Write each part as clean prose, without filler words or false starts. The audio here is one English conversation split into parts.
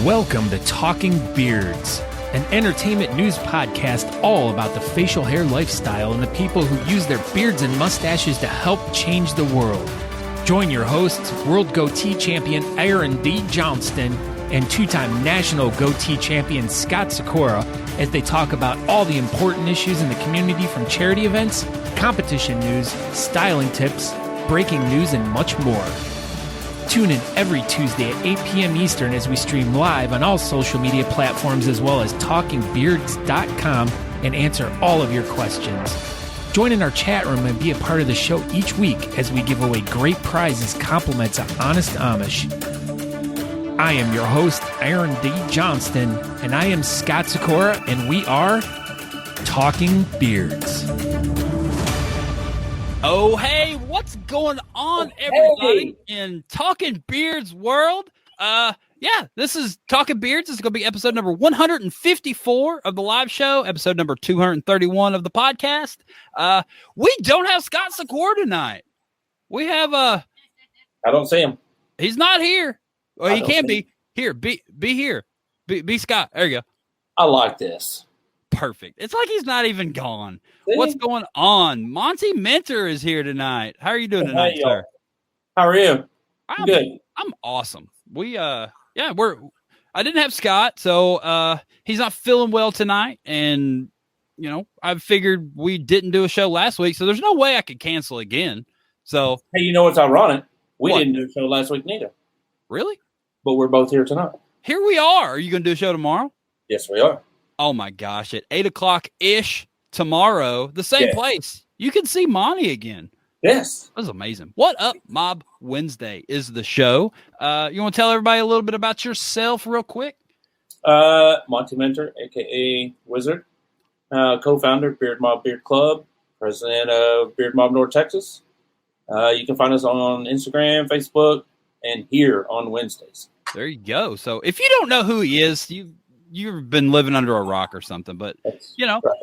Welcome to Talking Beards, an entertainment news podcast all about the facial hair lifestyle and the people who use their beards and mustaches to help change the world. Join your hosts, World Goatee Champion Aaron D. Johnston and two-time National Goatee Champion Scott Sykora as they talk about all the important issues in the community, from charity events, competition news, styling tips, breaking news, and much more. Tune in every Tuesday at 8 p.m. Eastern as we stream live on all social media platforms as well as talkingbeards.com and answer all of your questions. Join in our chat room and be a part of the show each week as we give away great prizes, compliments of Honest Amish. I am your host, Aaron D. Johnston, and I am Scott Sykora, and we are Talking Beards. Oh, hey, what's going on, everybody, in Talking Beards world? This is Talking Beards. This is going to be episode number 154 of the live show, episode number 231 of the podcast. We don't have Scott Sykora tonight. We have I don't see him. He's not here. Well, he can be here. Be here. Be Scott. There you go. I like this. Perfect. It's like he's not even gone. See? What's going on? Monty Minter is here tonight. How are you doing tonight, sir? How are you? I'm good. I'm awesome. I didn't have Scott, so he's not feeling well tonight, and I figured we didn't do a show last week, so there's no way I could cancel again. So hey, you know what's ironic? We what? didn't do a show last week neither. Really? But we're both here tonight. Here we are. Are you going to do a show tomorrow? Yes, we are. Oh my gosh! At 8:00-ish tomorrow, the same place. You can see Monty again. Yes. That was amazing. What Up Mob Wednesday is the show. You want to tell everybody a little bit about yourself real quick? Monty Minter, a.k.a. Wizard, co-founder of Beard Mob Beard Club, president of Beard Mob North Texas. You can find us on Instagram, Facebook, and here on Wednesdays. There you go. So if you don't know who he is, you've been living under a rock or something. But, right.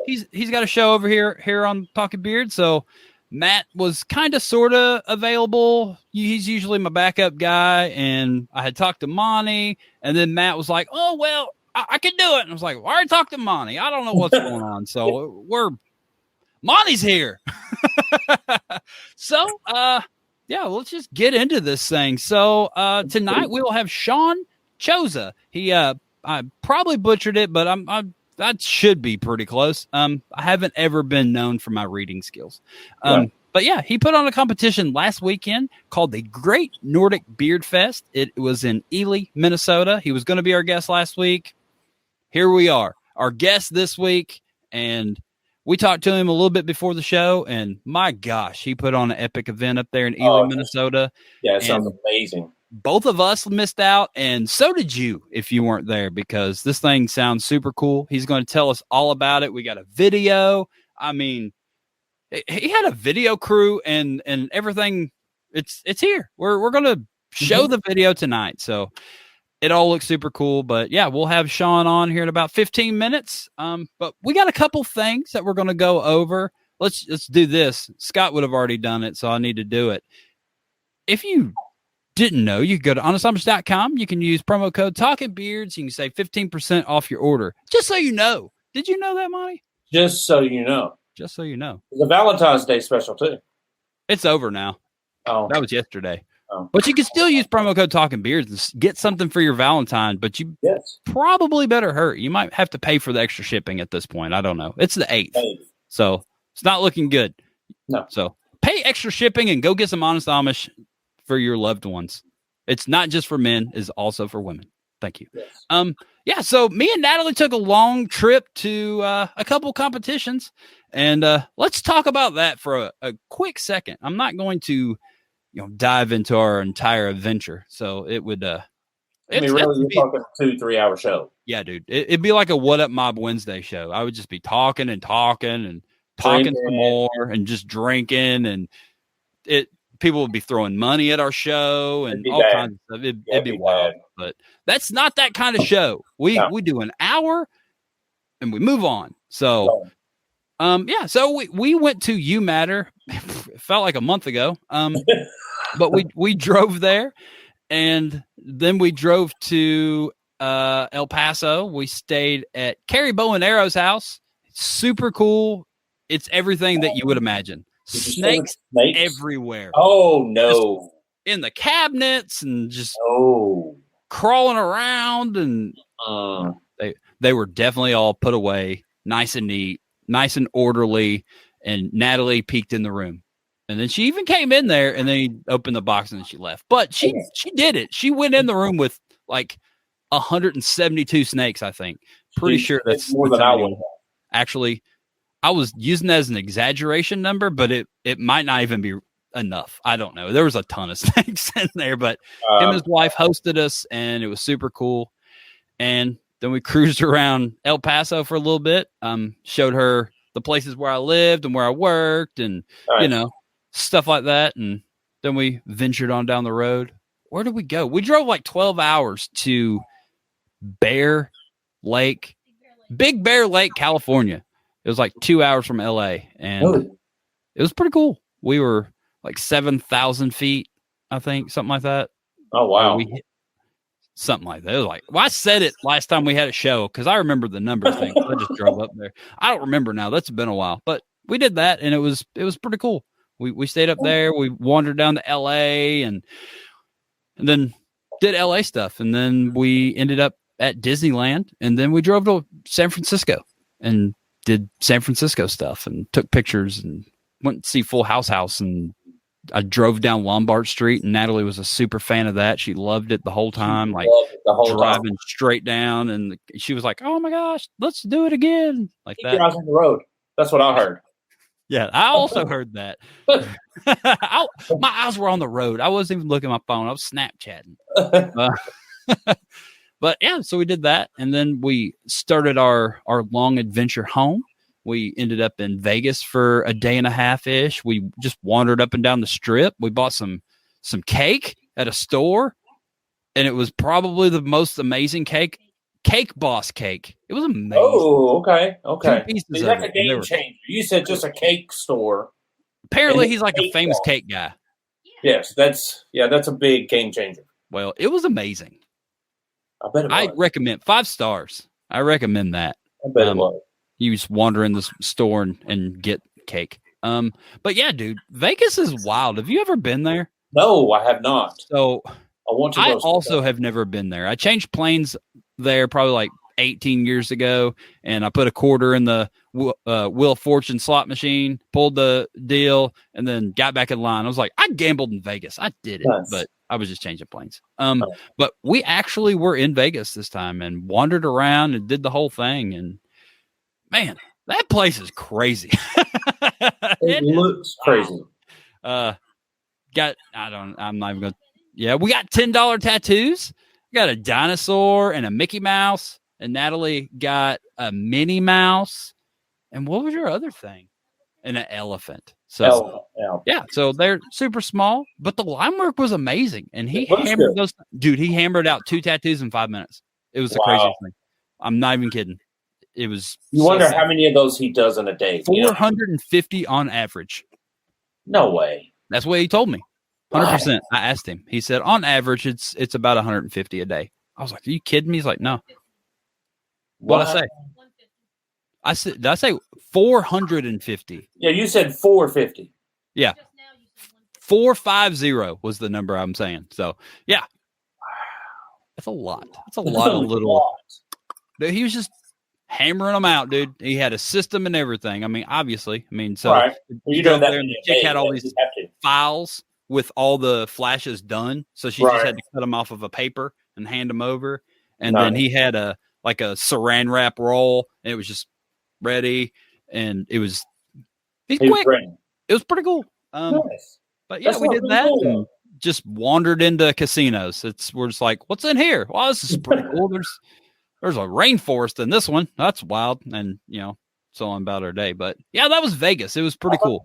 He's got a show over here on Talking Beard. So Matt was kind of sort of available. He's usually my backup guy. And I had talked to Monty. And then Matt was like, oh, well, I can do it. And I was like, well, I already talked to Monty. I don't know what's going on. So Monty's here. So, let's just get into this thing. So tonight we will have Shaun Chosa. I probably butchered it, but that should be pretty close. I haven't ever been known for my reading skills. But yeah, he put on a competition last weekend called the Great Nordic Beardfest. It was in Ely, Minnesota. He was going to be our guest last week. Here we are, our guest this week, and we talked to him a little bit before the show, and my gosh, he put on an epic event up there in Ely, Minnesota. Yeah, it sounds amazing. Both of us missed out, and so did you if you weren't there, because this thing sounds super cool. He's going to tell us all about it. We got a video. I mean, he had a video crew and everything. It's here. We're going to show the video tonight, so it all looks super cool. But yeah, we'll have Shaun on here in about 15 minutes. But we got a couple things that we're going to go over. Let's do this. Scott would have already done it, so I need to do it. If you didn't know, you can go to honestamish.com. You can use promo code Talking Beards. You can save 15% off your order. Just so you know. Did you know that, Monty? Just so you know. Just so you know. It's a Valentine's Day special, too. It's over now. Oh. That was yesterday. Oh. But you can still use promo code Talking Beards and get something for your Valentine, but you probably better hurry. You might have to pay for the extra shipping at this point. I don't know. It's the 8th. So it's not looking good. No. So pay extra shipping and go get some Honest Amish for your loved ones. It's not just for men, it's also for women. Thank you. Yes. So me and Natali took a long trip to a couple competitions, and let's talk about that for a quick second. I'm not going to dive into our entire adventure, so it would really, you're talking a 2-3 hour show. Yeah, dude, it'd be like a What Up Mob Wednesday show. I would just be talking some more and just drinking, and people would be throwing money at our show and all kinds of stuff. It'd be wild, but that's not that kind of show. We do an hour and we move on. So, so we went to UMatter. It felt like a month ago. But we drove there, and then we drove to El Paso. We stayed at Carrie Bow and Arrow's house. It's super cool. It's everything that you would imagine. Snakes everywhere. Oh, no. Just in the cabinets and just Oh. crawling around. And they were definitely all put away, nice and neat, nice and orderly. And Natali peeked in the room. And then she even came in there and then he opened the box and then she left. But she did it. She went in the room with like 172 snakes, I think. Pretty sure that's more than I would. Actually, I was using that as an exaggeration number, but it might not even be enough. I don't know. There was a ton of snakes in there, but him and his wife hosted us and it was super cool. And then we cruised around El Paso for a little bit. Showed her the places where I lived and where I worked and, stuff like that. And then we ventured on down the road. Where did we go? We drove like 12 hours to Big Bear Lake, California. It was like 2 hours from LA and it was pretty cool. We were like 7,000 feet, I think, something like that. Oh, wow. Something like that. It was like, I said it last time we had a show because I remember the number thing. I just drove up there. I don't remember now. That's been a while, but we did that and it was pretty cool. We stayed up there. We wandered down to LA and then did LA stuff. And then we ended up at Disneyland and then we drove to San Francisco and did San Francisco stuff and took pictures and went to see Full House. And I drove down Lombard Street and Natali was a super fan of that. She loved it the whole time, driving straight down. And she was like, oh my gosh, let's do it again. Like Keep your eyes on the road. That's what I heard. Yeah, I also heard that. My eyes were on the road. I wasn't even looking at my phone. I was Snapchatting. But yeah, so we did that. And then we started our long adventure home. We ended up in Vegas for a day and a half-ish. We just wandered up and down the strip. We bought some cake at a store. And it was probably the most amazing cake. Cake Boss cake. It was amazing. Oh, okay. See, that's a game changer. You said just a cake store. Apparently, he's like a famous cake guy. Yes, that's a big game changer. Well, it was amazing. I bet it was. I recommend 5 stars. I recommend that. I bet it was. You just wander in the store and get cake. But yeah, dude, Vegas is wild. Have you ever been there? No, I have not. So I also have never been there. I changed planes there probably like 18 years ago, and I put a quarter in the Wheel of Fortune slot machine, pulled the deal, and then got back in line. I was like, I gambled in Vegas. I did it, but I was just changing planes. But we actually were in Vegas this time and wandered around and did the whole thing. And man, that place is crazy. It looks crazy. I'm not even going to. Yeah, we got $10 tattoos. We got a dinosaur and a Mickey Mouse, and Natali got a Minnie Mouse. And what was your other thing? And an elephant. So yeah, so they're super small, but the line work was amazing. And he hammered those. Dude, he hammered out 2 tattoos in 5 minutes. It was the craziest thing. I'm not even kidding. It was. You wonder how many of those he does in a day. 450 on average. No way. That's what he told me. 100%. I asked him. He said, on average, it's about 150 a day. I was like, are you kidding me? He's like, no. What'd I say? I said, did I say 450? Yeah, you said 450. Yeah. 450 was the number I'm saying. So, yeah. That's a lot. That's a lot of little. Dude, he was just hammering them out, dude. He had a system and everything. I mean, obviously. I mean, so you know that the chick had all these files with all the flashes done. So she just had to cut them off of a paper and hand them over. And then he had a saran wrap roll, and it was just ready. And he's quick. It was pretty cool. Nice. But yeah, we did that and just wandered into casinos. We're just like, what's in here? Well, this is pretty cool. There's a rainforest in this one. That's wild. And so on about our day. But yeah, that was Vegas. It was pretty cool.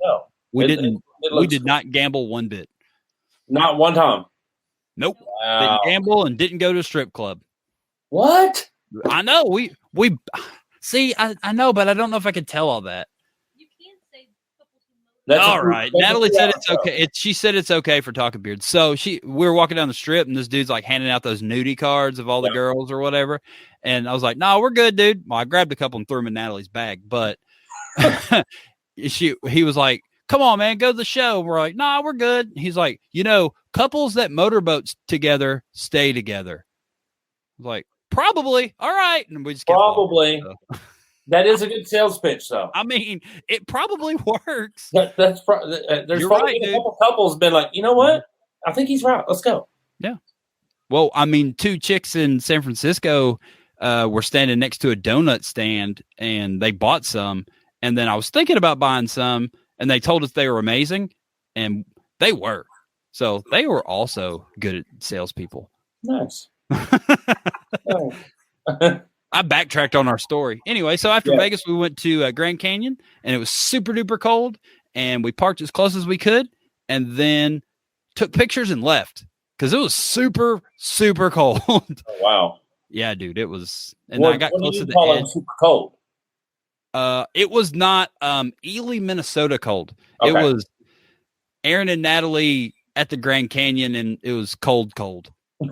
We did not gamble one bit. Not one time. Nope. Wow. Didn't gamble and didn't go to a strip club. What? I know. We see. I know, but I don't know if I could tell all that. You can say a couple of All right. Natali said it's okay. She said it's okay for talking beards. So we were walking down the strip and this dude's like handing out those nudie cards of all the girls or whatever. And I was like, no, we're good, dude. Well, I grabbed a couple and threw them in Natalie's bag, but he was like, come on, man, go to the show. We're like, nah, we're good. He's like, couples that motorboats together stay together. I was like, probably. All right. And we just kept probably. Walking, so. That is a good sales pitch, though. I mean, it probably works. There's You're probably right, a couple couples been like, you know what? I think he's right. Let's go. Yeah. Well, I mean, 2 chicks in San Francisco were standing next to a donut stand, and they bought some. And then I was thinking about buying some, and they told us they were amazing, and they were. So they were also good at salespeople. Nice. I backtracked on our story. Anyway, so after Vegas, we went to Grand Canyon, and it was super duper cold, and we parked as close as we could, and then took pictures and left because it was super, super cold. Oh, wow. Yeah, dude, it was. And I got close to the edge. Super cold? It was not Ely, Minnesota cold. Okay. It was Aaron and Natali at the Grand Canyon, and it was cold.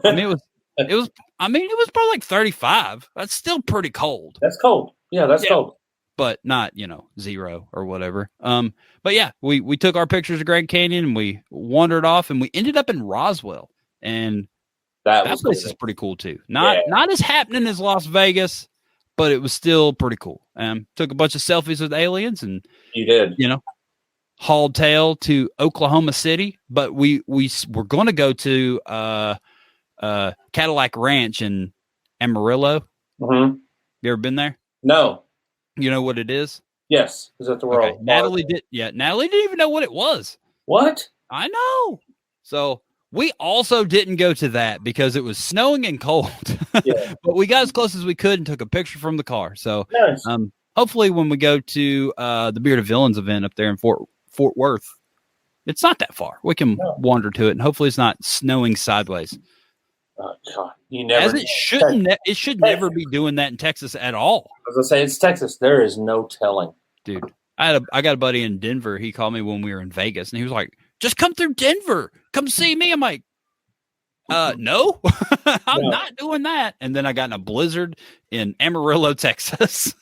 I mean, it was probably like 35. That's still pretty cold. That's cold. Yeah, that's cold. But not, 0 or whatever. But yeah, we took our pictures of Grand Canyon and we wandered off and we ended up in Roswell. And that place is pretty cool too. Not as happening as Las Vegas, but it was still pretty cool. Took a bunch of selfies with aliens and you did. Hauled tail to Oklahoma City, but we were going to go to Cadillac Ranch in Amarillo. Mm-hmm. You ever been there? No. You know what it is? Yes. Is that the world? Okay. Natali did. Yeah, Natali didn't even know what it was. What? I know. So we also didn't go to that because it was snowing and cold. Yeah. But we got as close as we could and took a picture from the car. So nice. Hopefully when we go to the Beard of Villains event up there in Fort Worth, it's not that far. We can wander to it, and hopefully it's not snowing sideways. Oh God! You never. As it shouldn't. It should never be doing that in Texas at all. As I say, it's Texas. There is no telling, dude. I got a buddy in Denver. He called me when we were in Vegas, and he was like, "Just come through Denver. Come see me." I'm like, "No, I'm not doing that." And then I got in a blizzard in Amarillo, Texas.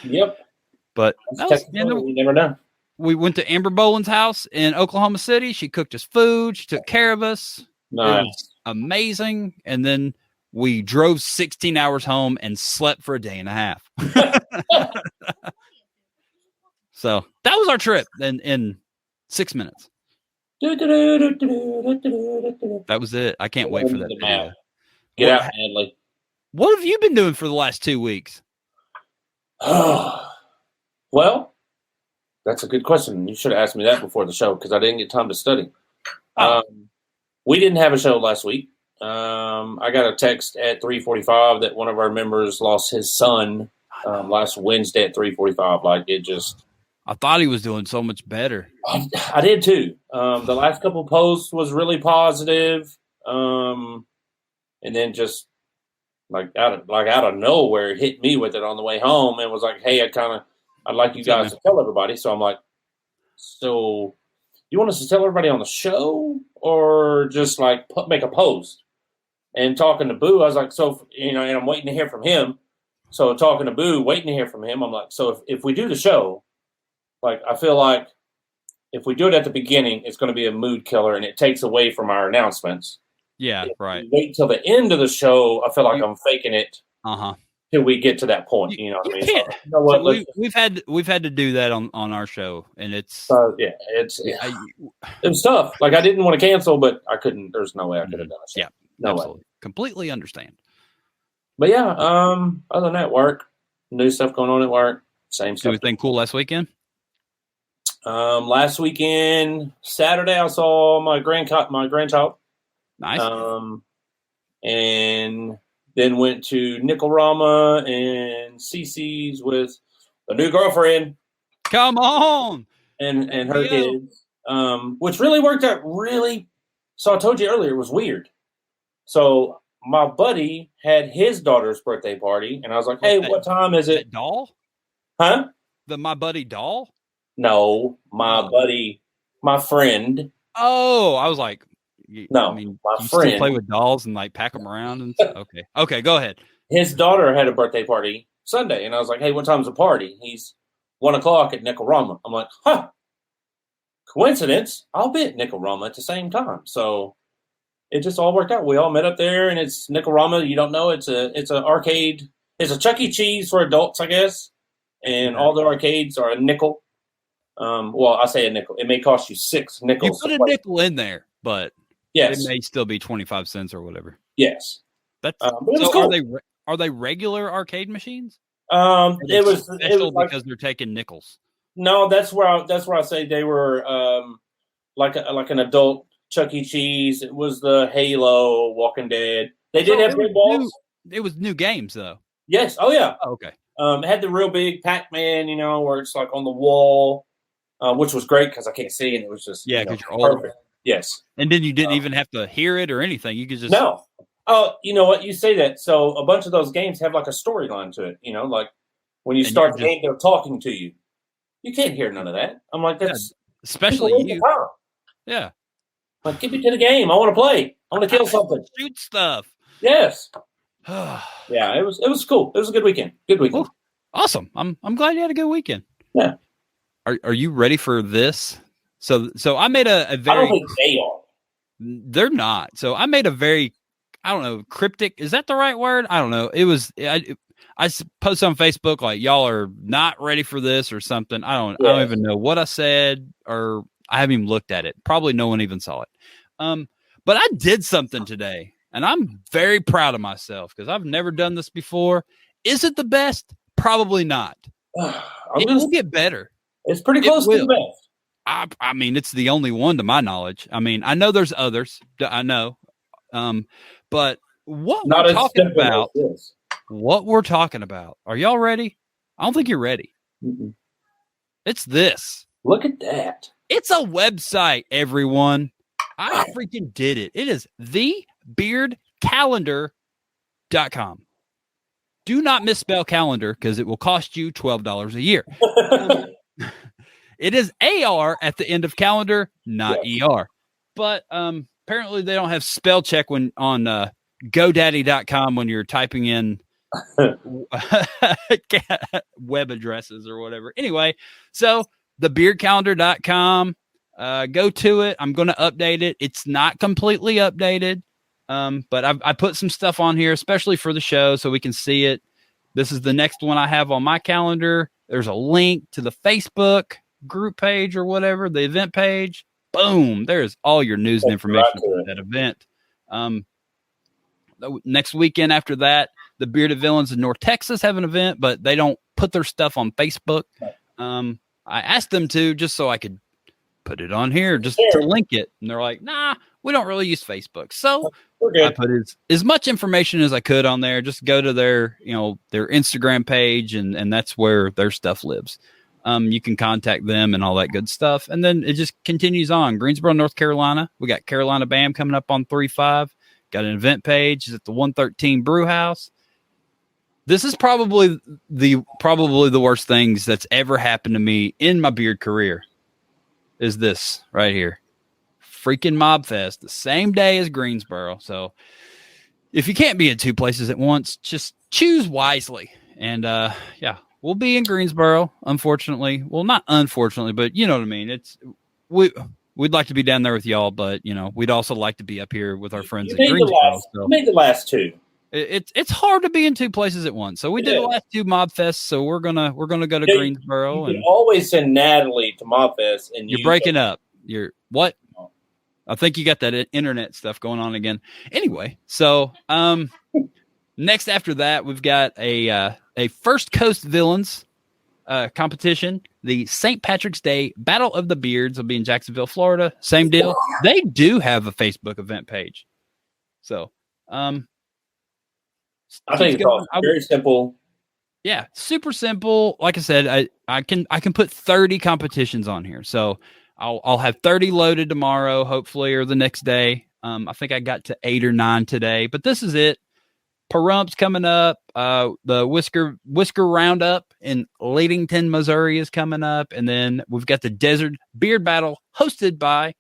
Yep. But you never know. We went to Amber Boland's house in Oklahoma City. She cooked us food. She took care of us. Nice. Amazing. And then we drove 16 hours home and slept for a day and a half. So that was our trip in 6 minutes. That was it. I can't wait for that video. Get out, Hadley. What have you been doing for the last 2 weeks? Well, that's a good question. You should have asked me that before the show because I didn't get time to study. We didn't have a show last week. I got a text at 3:45 that one of our members lost his son last Wednesday at 3:45. Like it just. I thought he was doing so much better. I did too. The last couple of posts was really positive, and then just out of nowhere, it hit me with it on the way home and was like, "Hey, I'd like you guys to tell everybody." So I'm like, "So you want us to tell everybody on the show, or just make a post?" And talking to Boo, I was like, "So and I'm waiting to hear from him." So talking to Boo, waiting to hear from him, I'm like, "So if we do the show." I feel like if we do it at the beginning, it's going to be a mood killer, and it takes away from our announcements. Yeah, right. Wait till the end of the show. I feel like I'm faking it till we get to that point. You know what I mean? So, you know what, so we've had to do that on our show, and it's it was tough. I didn't want to cancel, but I couldn't. There's no way I could have done it. Yeah, no absolutely. way. Completely understand. But yeah, other than that, work, new stuff going on at work, same stuff. Anything cool last weekend? Last weekend, Saturday, I saw my grandchild. Nice. And then went to Nickel-Rama and Cece's with a new girlfriend. Come on. And her kids, which really worked out So I told you earlier, it was weird. So my buddy had his daughter's birthday party, and I was like, "Hey, what time is it?" Doll? Huh? My buddy doll? No, my Oh. buddy, my friend. Oh, I was like, No, I mean, my you friend. still play with dolls and like pack them around and stuff? Okay, go ahead. His daughter had a birthday party Sunday, and I was like, "Hey, what time's the party?" He's 1:00 at Nicarama. I'm like, "Huh? Coincidence? I'll be at Nicarama at the same time." So it just all worked out. We all met up there, and it's Nicarama. You don't know it's a arcade. It's a Chuck E. Cheese for adults, I guess, and all the arcades are a nickel. Well, I say a nickel. It may cost you 6 You nickels. put a nickel in there, but Yes, it may still be 25 cents or whatever. yes. That's But it was so. cool. Are they regular arcade machines? It was special like, because they're taking nickels. no. That's where I say they were like an adult Chuck E. Cheese. It was the Halo, Walking Dead. They did have big balls. It was new games though. Yes. Oh yeah. Oh, okay. It had the real big Pac-Man, where it's like on the wall, which was great because I can't see, and it was just because you're old. perfect. Yes. And then you didn't even have to hear it or anything. You could just No. Oh, you know what? You say that. So a bunch of those games have like a storyline to it. Like when you start the game, they're talking to you. You can't hear none of that. I'm like, that's especially you. Yeah. Like, get me to the game. I want to play. I want to kill something. Shoot stuff. Yes. Yeah, it was cool. It was a good weekend. Good weekend. Ooh, awesome. I'm glad you had a good weekend. Yeah. Are you ready for this? So I made a very. I don't think they are. They're not. So I made a very, I don't know, cryptic. Is that the right word? I don't know. It was. I posted on Facebook like y'all are not ready for this or something. I don't even know what I said, or I haven't even looked at it. Probably no one even saw it. But I did something today, and I'm very proud of myself because I've never done this before. Is it the best? Probably not. It will get better. It's pretty close to the best. I mean, it's the only one to my knowledge. I mean, I know there's others. I know. But what we're talking about, are y'all ready? I don't think you're ready. Mm-mm. It's this. Look at that. It's a website, everyone. I freaking did it. It is thebeardcalendar.com. Do not misspell calendar because it will cost you $12 a year. It is AR at the end of calendar, not ER. But apparently they don't have spell check when on GoDaddy.com when you're typing in web addresses or whatever. Anyway, so thebeardcalendar.com, go to it. I'm going to update it. It's not completely updated, but I put some stuff on here, especially for the show, so we can see it. This is the next one I have on my calendar. There's a link to the Facebook group page or whatever, the event page. Boom, there's all your news and information for that event. Next weekend after that, the Bearded Villains in North Texas have an event, but they don't put their stuff on Facebook. I asked them to just so I could put it on here, just to link it. And they're like, nah, we don't really use Facebook. So I put as much information as I could on there. Just go to their Instagram page, and that's where their stuff lives. You can contact them and all that good stuff. And then it just continues on. Greensboro, North Carolina. We got Carolina BAM coming up on 3/5. Got an event page. It's at the 113 Brew House. This is probably the worst things that's ever happened to me in my beard career. Is this right here. Freaking Mob Fest, the same day as Greensboro. So if you can't be in two places at once, just choose wisely. And we'll be in Greensboro, unfortunately. Well, not unfortunately, but you know what I mean. We'd like to be down there with y'all, but we'd also like to be up here with our friends at Greensboro. You made the last two. It's hard to be in two places at once. So we did the last two Mob Fests, so we're gonna go to Greensboro. You can always send Natali to Mob Fest, and you're breaking up. You're what? I think you got that internet stuff going on again. Anyway, so next after that, we've got a First Coast Villains competition. The St. Patrick's Day Battle of the Beards will be in Jacksonville, Florida. Same deal. They do have a Facebook event page. So, I think it's all very simple. Yeah, super simple. Like I said, I can put 30 competitions on here. So I'll have 30 loaded tomorrow, hopefully, or the next day. I think I got to 8 or 9 today, but this is it. Pahrumps coming up. The Whisker Roundup in Ladington, Missouri is coming up. And then we've got the Desert Beard Battle hosted by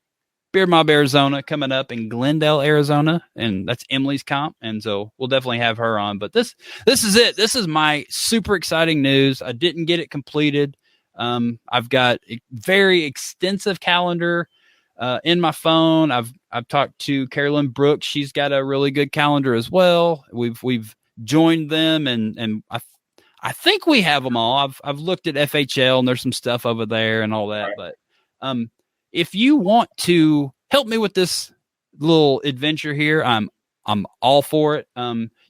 Beard Mob Arizona coming up in Glendale, Arizona. And that's Emily's comp. And so we'll definitely have her on. But this is it. This is my super exciting news. I didn't get it completed. I've got a very extensive calendar in my phone. I've talked to Carolyn Brooks. She's got a really good calendar as well. We've joined them, and I think we have them all. I've looked at FHL, and there's some stuff over there and all that. But if you want to help me with this little adventure here, I'm all for it.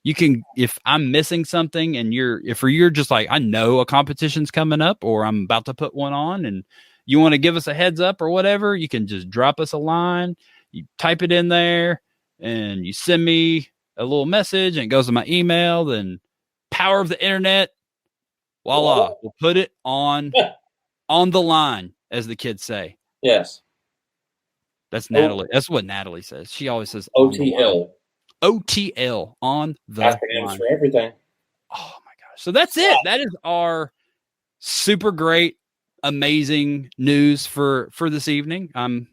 You can, if I'm missing something and you're just like, I know a competition's coming up or I'm about to put one on and you want to give us a heads up or whatever, you can just drop us a line. You type it in there and you send me a little message and it goes to my email. Then power of the internet, voila, we'll put it on the line, as the kids say. Yes. That's Natali. That's what Natali says. She always says OTL. OTL on the acronyms line. for everything. Oh my gosh. So that's it. That is our super great, amazing news for this evening. I'm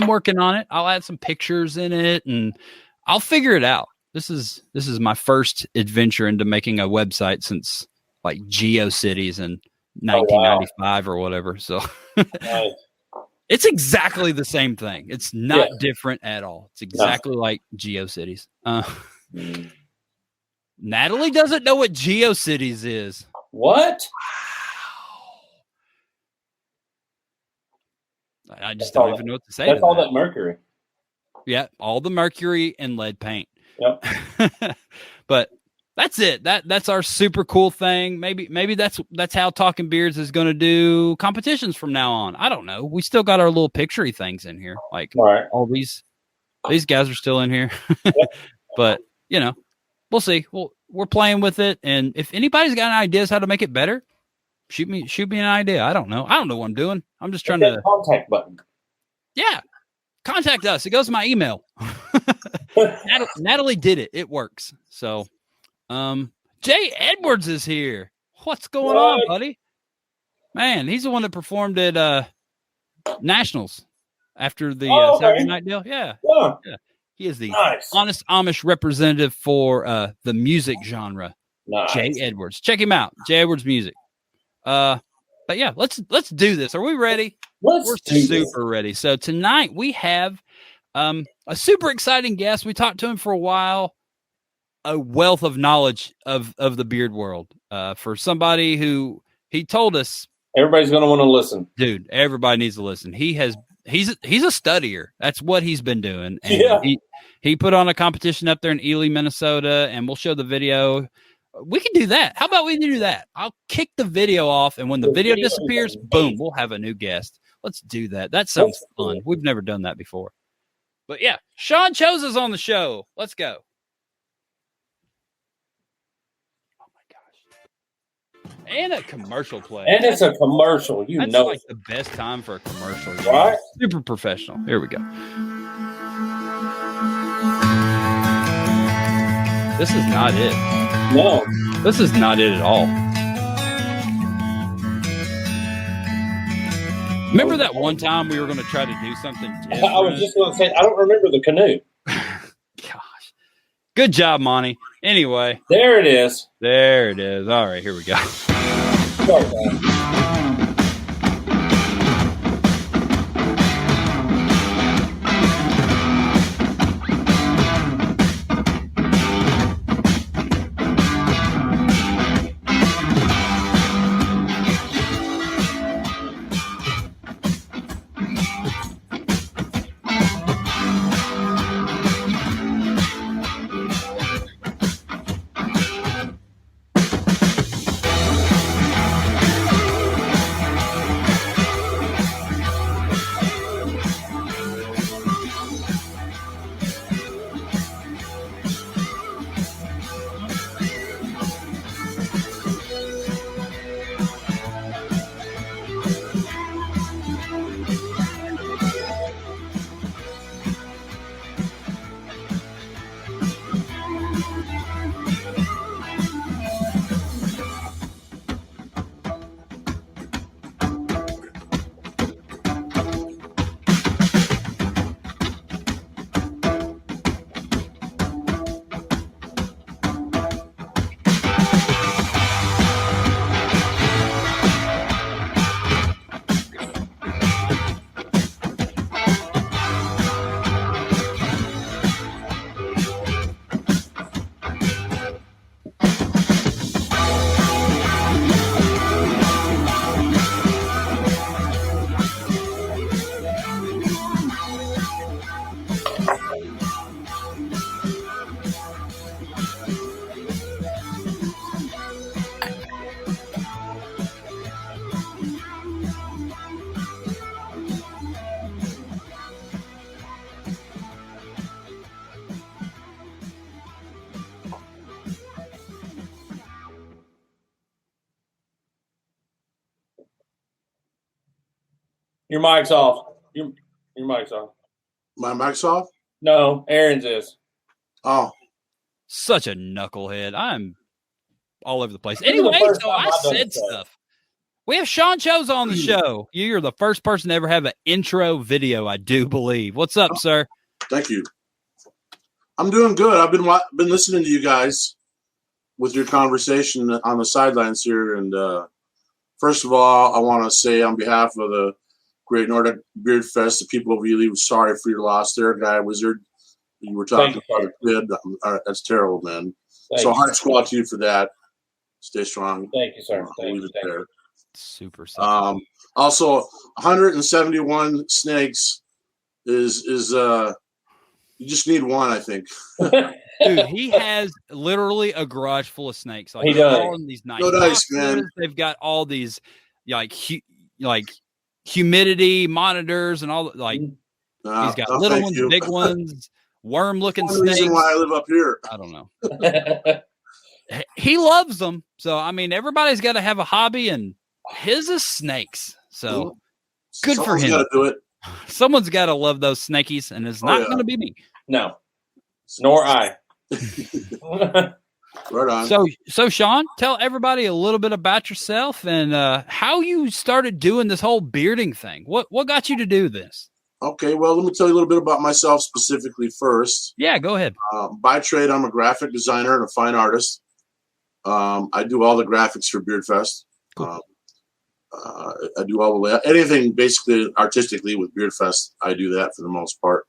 working on it. I'll add some pictures in it and I'll figure it out. This is my first adventure into making a website since like GeoCities in 1995 or whatever. So Nice. it's exactly the same thing. It's not different at all. It's exactly like GeoCities. Natali doesn't know what GeoCities is. What? I just don't even know what to say. That's all that mercury. Yeah, all the mercury and lead paint. Yep. But that's it. That's our super cool thing. Maybe that's how Talking Beards is going to do competitions from now on. I don't know. We still got our little picturey things in here. Like all these guys are still in here. Yep. But we'll see. We're playing with it, and if anybody's got any ideas how to make it better, shoot me an idea. I don't know what I'm doing. I'm just trying to contact button. Yeah. Contact us. It goes to my email. Natali did it. It works. So, Jay Edwards is here. What's going on, buddy? Man, he's the one that performed at Nationals after the Saturday night deal. Yeah. He is the honest Amish representative for the music genre. Nice. Jay Edwards. Check him out. Jay Edwards Music. But yeah, let's do this. Are we ready? We're super ready. So tonight we have a super exciting guest. We talked to him for a while. A wealth of knowledge of the beard world. For somebody who he told us everybody's going to want to listen. Dude, everybody needs to listen. He's a studier. That's what he's been doing. And he put on a competition up there in Ely, Minnesota, and we'll show the video. We can do that. How about we do that? I'll kick the video off, and when the video disappears, boom, we'll have a new guest. Let's do that. That sounds fun. We've never done that before. But yeah, Shaun Chosa's on the show. Let's go. Oh my gosh. And a commercial play. And it's a commercial. That's like the best time for a commercial. Right? Super professional. Here we go. This is not it. No. This is not it at all. Remember that one time we were going to try to do something different? I was just going to say, I don't remember the canoe. Gosh. Good job, Monty. Anyway. There it is. There it is. All right, here we go. Sorry, man. Your mic's off. Your mic's off. My mic's off? No, Aaron's is. Oh. Such a knucklehead. I'm all over the place. This is the Anyway, first so time I I've done said so. stuff. We have Shaun Chosa on the show. You're the first person to ever have an intro video, I do believe. What's up, sir? Thank you. I'm doing good. I've been listening to you guys with your conversation on the sidelines here. And first of all, I want to say on behalf of the Great Nordic Beardfest, the people of Ely, was sorry for your loss there, Guy Wizard. You were talking about a kid. That's terrible, man. So hearts go out to you for that. Stay strong. Thank you, sir. Thank you. There. Super sad. Also, 171 snakes is you just need one, I think. Dude, he has literally a garage full of snakes. Like, He does. all in these nice Nice, boxes. man. They've got all these like humidity monitors and all like he's got little ones, big ones, worm-looking One reason snakes. why I live up here. I don't know. He loves them. So I mean, everybody's got to have a hobby, and his is snakes. So good for him. Got to do it. Someone's got to love those snakies, and it's not going to be me. No, nor I. Right on. So Shaun, tell everybody a little bit about yourself and how you started doing this whole bearding thing. What got you to do this? Okay, well, let me tell you a little bit about myself specifically first. Yeah, go ahead. By trade, I'm a graphic designer and a fine artist. I do all the graphics for Beardfest. Cool. I do all the anything basically artistically with Beardfest. I do that for the most part.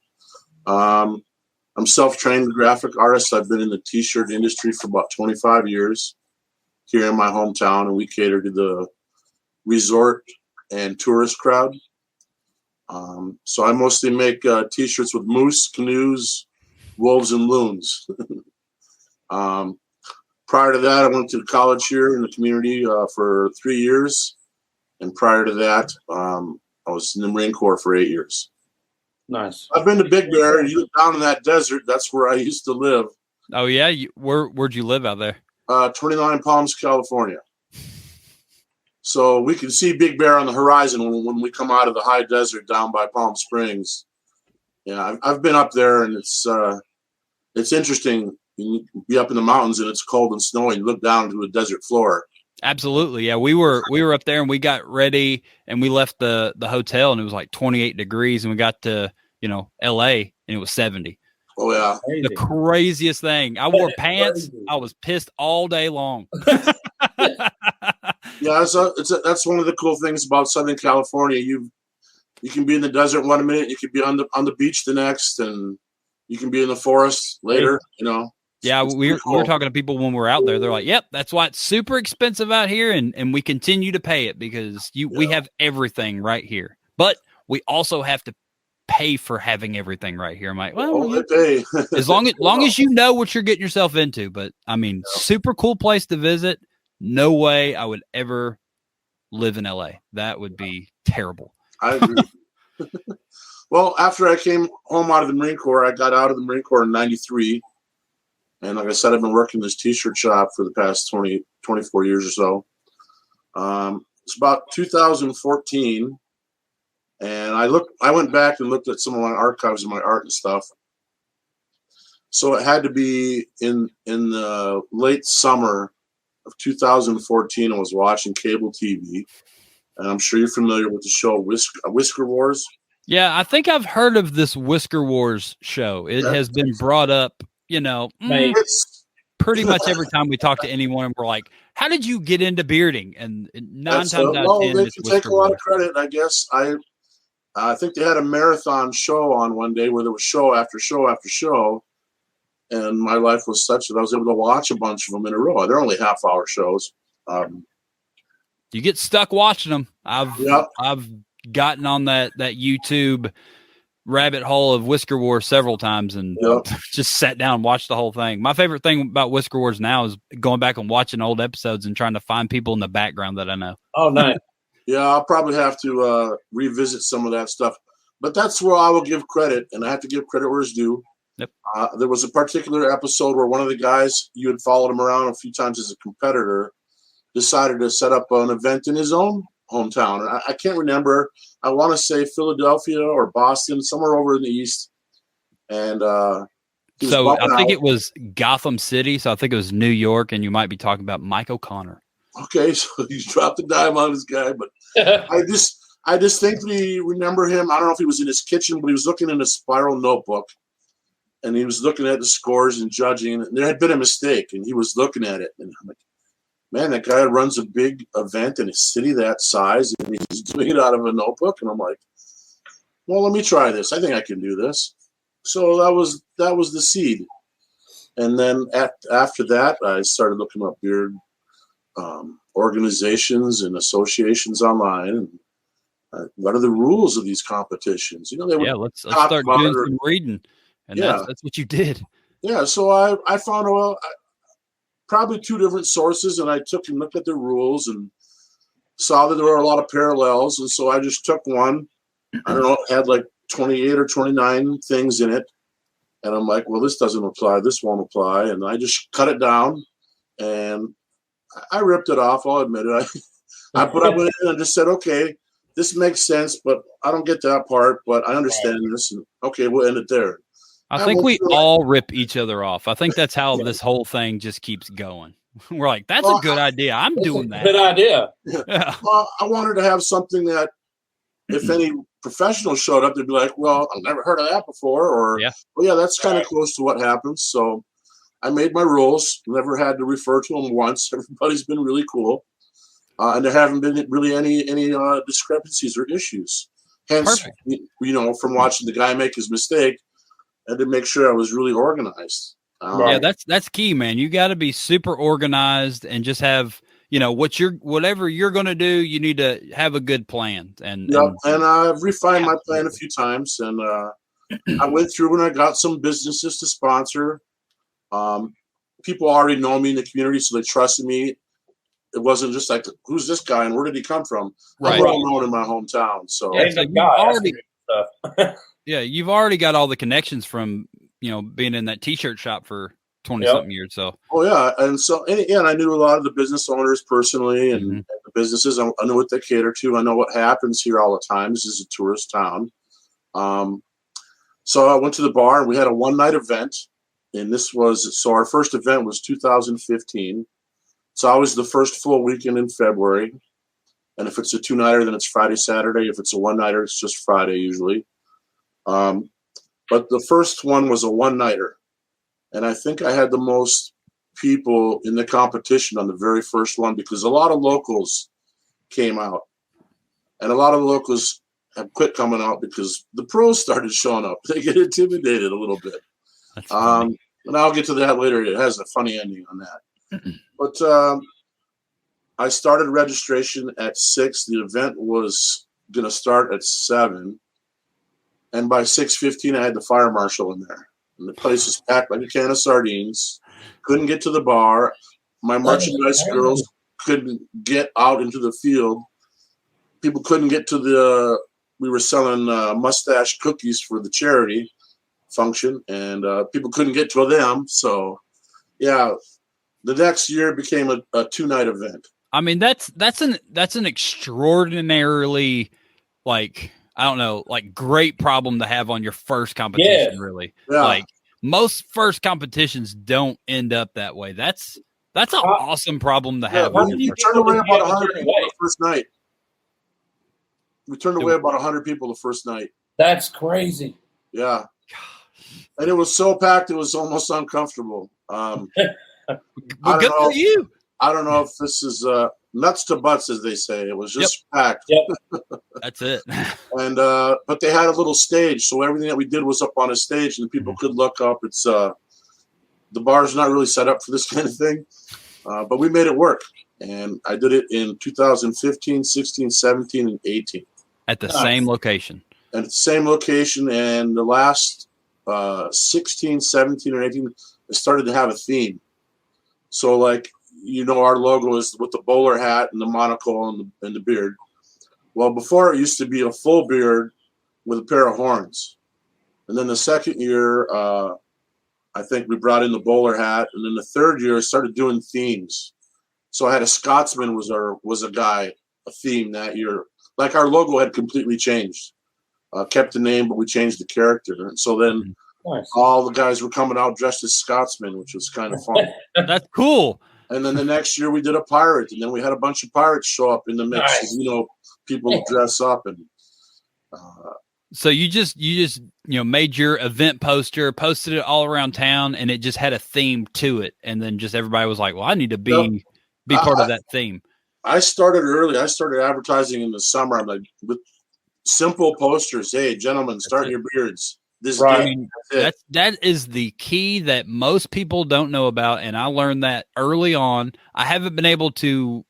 I'm self-trained graphic artist. I've been in the T-shirt industry for about 25 years here in my hometown, and we cater to the resort and tourist crowd. So I mostly make T-shirts with moose, canoes, wolves, and loons. Prior to that, I went to college here in the community for 3 years. And prior to that, I was in the Marine Corps for 8 years. Nice. I've been to Big Bear, and you look down in that desert. That's where I used to live. Oh yeah, where'd you live out there? 29 Palms, California. So we can see Big Bear on the horizon when we come out of the high desert down by Palm Springs. Yeah, I've been up there, and it's interesting. You be up in the mountains, and it's cold and snowy. You look down to a desert floor. Absolutely, yeah. We were up there, and we got ready, and we left the hotel, and it was like 28 degrees, and we got to L.A. and it was 70. Oh yeah, Crazy. The craziest thing. I wore pants. I was pissed all day long. Yeah, that's one of the cool things about Southern California. You can be in the desert one minute, you can be on the beach the next, and you can be in the forest later. Yeah, it's we were cool. talking to people when we were out there. They're like, "Yep, that's why it's super expensive out here, and we continue to pay it because we have everything right here, but we also have to pay for having everything right here." I'm like, well, they pay. as long as you know what you're getting yourself into. But I mean, super cool place to visit. No way I would ever live in LA. That would be terrible. I agree. Well, after I came home out of the Marine Corps, I got out of the Marine Corps in '93. And like I said, I've been working this T-shirt shop for the past 24 years or so. It's about 2014. And I went back and looked at some of my archives of my art and stuff. So it had to be in the late summer of 2014. I was watching cable TV. And I'm sure you're familiar with the show Whisker Wars. Yeah, I think I've heard of this Whisker Wars show. It has been brought up, pretty much every time we talk to anyone, and we're like, how did you get into bearding? And 9 times out of 10, they it's can Whisker take a lot Wars. of credit, I guess. I think they had a marathon show on one day where there was show after show after show. And my life was such that I was able to watch a bunch of them in a row. They're only half-hour shows. You get stuck watching them. I've gotten on that YouTube rabbit hole of Whisker Wars several times and just sat down and watched the whole thing. My favorite thing about Whisker Wars now is going back and watching old episodes and trying to find people in the background that I know. Oh, nice. Yeah, I'll probably have to revisit some of that stuff. But that's where I will give credit, and I have to give credit where it's due. Yep. There was a particular episode where one of the guys, you had followed him around a few times as a competitor, decided to set up an event in his own hometown. And I can't remember. I want to say Philadelphia or Boston, somewhere over in the East. And so I think it was Gotham City. So I think it was New York, and you might be talking about Mike O'Connor. Okay, so he's dropped the dime on this guy, but I distinctly remember him. I don't know if he was in his kitchen, but he was looking in a spiral notebook, and he was looking at the scores and judging. And there had been a mistake, and he was looking at it. And I'm like, man, that guy runs a big event in a city that size, and he's doing it out of a notebook. And I'm like, well, let me try this. I think I can do this. So that was the seed. And then after that, I started looking up beard organizations and associations online, and what are the rules of these competitions? You know, let's start doing some reading, and that's what you did. Yeah, so I found probably 2 different sources, and I took and looked at the rules and saw that there were a lot of parallels, and so I just took one. I don't know, it had like 28 or 29 things in it, and I'm like, well, this doesn't apply, this won't apply, and I just cut it down, and I ripped it off. I'll admit it. I put up with it and just said, okay, this makes sense, but I don't get that part, but I understand this. And okay, we'll end it there. I think we all rip each other off. I think that's how this whole thing just keeps going. We're like, that's a good idea. I'm doing that. Good idea. Yeah. Well, I wanted to have something that if any professionals showed up, they'd be like, well, I've never heard of that before. Or, well, yeah, that's kind of close to what happens. So I made my rules, never had to refer to them once. Everybody's been really cool. And there haven't been really any discrepancies or issues. Hence, you know, from watching the guy make his mistake, I had to make sure I was really organized. That's key, man. You got to be super organized and just have, you know, whatever you're going to do, you need to have a good plan. And I've refined my plan a few times, and I went through and I got some businesses to sponsor. People already know me in the community, so they trusted me. It wasn't just like, who's this guy and where did he come from? Right. I'm well known in my hometown. So you've already got all the connections from, you know, being in that T-shirt shop for 20-something years. So and I knew a lot of the business owners personally, and the businesses. I know what they cater to. I know what happens here all the time. This is a tourist town. So I went to the bar, and we had a one-night event. And our first event was 2015. It's always the first full weekend in February. And if it's a 2-nighter, then it's Friday, Saturday. If it's a 1-nighter, it's just Friday usually. But the first one was a 1-nighter. And I think I had the most people in the competition on the very first one because a lot of locals came out. And a lot of the locals have quit coming out because the pros started showing up. They get intimidated a little bit. And I'll get to that later. It has a funny ending on that. But I started registration at 6. The event was going to start at 7. And by 6:15, I had the fire marshal in there. And the place was packed like a can of sardines. Couldn't get to the bar. My merchandise girls couldn't get out into the field. People couldn't get to we were selling mustache cookies for the charity function, and people couldn't get to them. So, yeah, the next year became a 2-night event. I mean, that's an extraordinarily, like, I don't know, like, great problem to have on your first competition. Really, like most first competitions don't end up that way. That's an awesome problem to have. We turned away about 100 people the first night. We turned away about 100 people the first night. That's crazy. Yeah. And it was so packed, it was almost uncomfortable. Well, good for you. I don't know if this is nuts to butts, as they say. It was just packed. That's it. And but they had a little stage, so everything that we did was up on a stage, and people could look up. It's the bar's not really set up for this kind of thing, but we made it work. And I did it in 2015, 16, 17, and 18. At the same location. At the same location, and the last 16, 17, and 18, it started to have a theme. So, like, you know, our logo is with the bowler hat and the monocle and the beard. Well, before it used to be a full beard with a pair of horns. And then the second year, I think we brought in the bowler hat. And then the third year, I started doing themes. So I had a Scotsman was a guy a theme that year. Like our logo had completely changed. Kept the name, but we changed the character. And so then all the guys were coming out dressed as Scotsmen, which was kind of fun. That's cool. And then the next year we did a pirate, and then we had a bunch of pirates show up in the mix. Nice. And, people dress up and. So you just made your event poster, posted it all around town, and it just had a theme to it. And then just everybody was like, well, I need to be part of that theme. I started early. I started advertising in the summer. I'm like, with simple posters. Hey, gentlemen, start your beards. This game. That is the key that most people don't know about. And I learned that early on. I haven't been able to,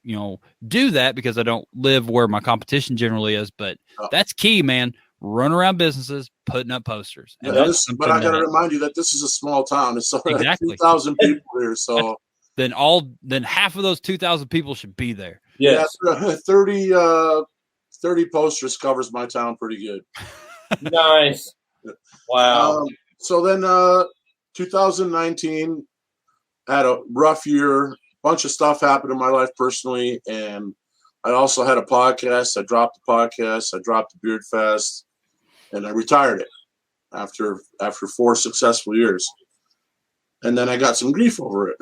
do that because I don't live where my competition generally is, but that's key, man. Run around businesses, putting up posters. But I got to remind you that this is a small town. It's exactly 2,000 people here. So then half of those 2,000 people should be there. Yes. Yeah, 30 posters covers my town pretty good. Nice. Wow. So then 2019 had a rough year. A bunch of stuff happened in my life personally, and I also had a podcast. I dropped the podcast. I dropped the Beard Fest, and I retired it after 4 successful years. And then I got some grief over it.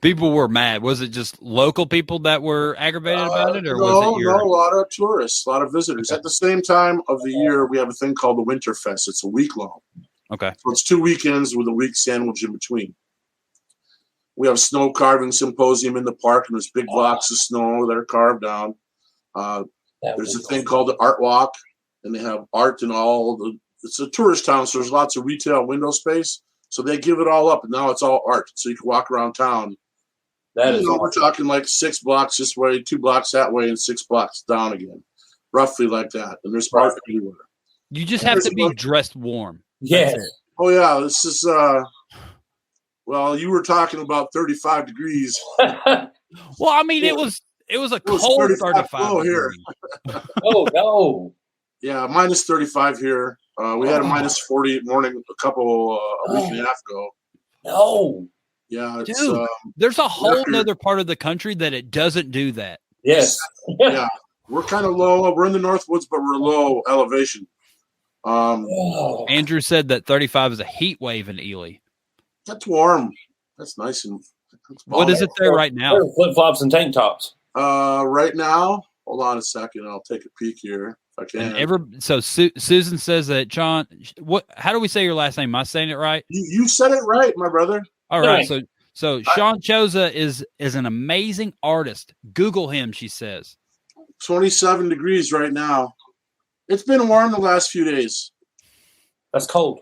People were mad. Was it just local people that were aggravated about it, or was it a lot of tourists, a lot of visitors. Okay. At the same time of the year, we have a thing called the Winter Fest. It's a week long. Okay. So it's 2 weekends with a week sandwich in between. We have a snow carving symposium in the park, and there's big blocks of snow that are carved down. There's a thing called the Art Walk, and they have art in it's a tourist town, so there's lots of retail window space. So they give it all up, and now it's all art. So you can walk around town. We're talking like 6 blocks this way, 2 blocks that way, and 6 blocks down again. Roughly like that. And there's art everywhere. You just have to be dressed warm. Yes. Oh, yeah. This is, you were talking about 35 degrees. Well, I mean, it was a cold 35 here. Oh, no. Yeah, minus 35 here. We had a minus 40 morning a week and a half ago. No. Yeah, it's, dude, there's a whole other part of the country that it doesn't do that. Yes. Yeah, we're kind of low. We're in the Northwoods, but we're low elevation. Andrew said that 35 is a heat wave in Ely. That's warm. That's nice. What is it there right now? Flip-flops and tank tops. Right now, hold on a second. I'll take a peek here. I can. Susan says that John. How do we say your last name? Am I saying it right? You said it right, my brother. All right. So Shaun Chosa is an amazing artist. Google him. She says. 27 degrees right now. It's been warm the last few days. That's cold.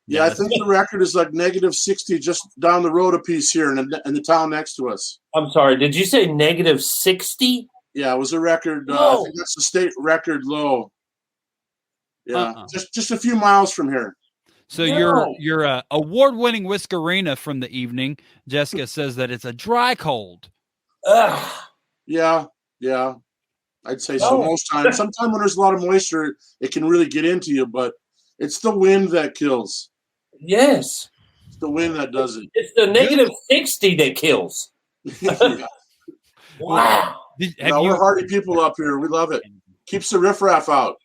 Yeah, I think the record is like negative 60 just down the road a piece here in the town next to us. I'm sorry. Did you say negative 60? Yeah, it was a record. I think that's the state record low. Yeah, just a few miles from here. So your award-winning Whiskerina from the evening, Jessica says that it's a dry cold. Yeah. I'd say so most times. Sometimes when there's a lot of moisture, it can really get into you, but it's the wind that kills. Yes. It's the wind that does it. It's the negative 60 that kills. Yeah. Wow. We're hardy people up here. We love it. Keeps the riffraff out.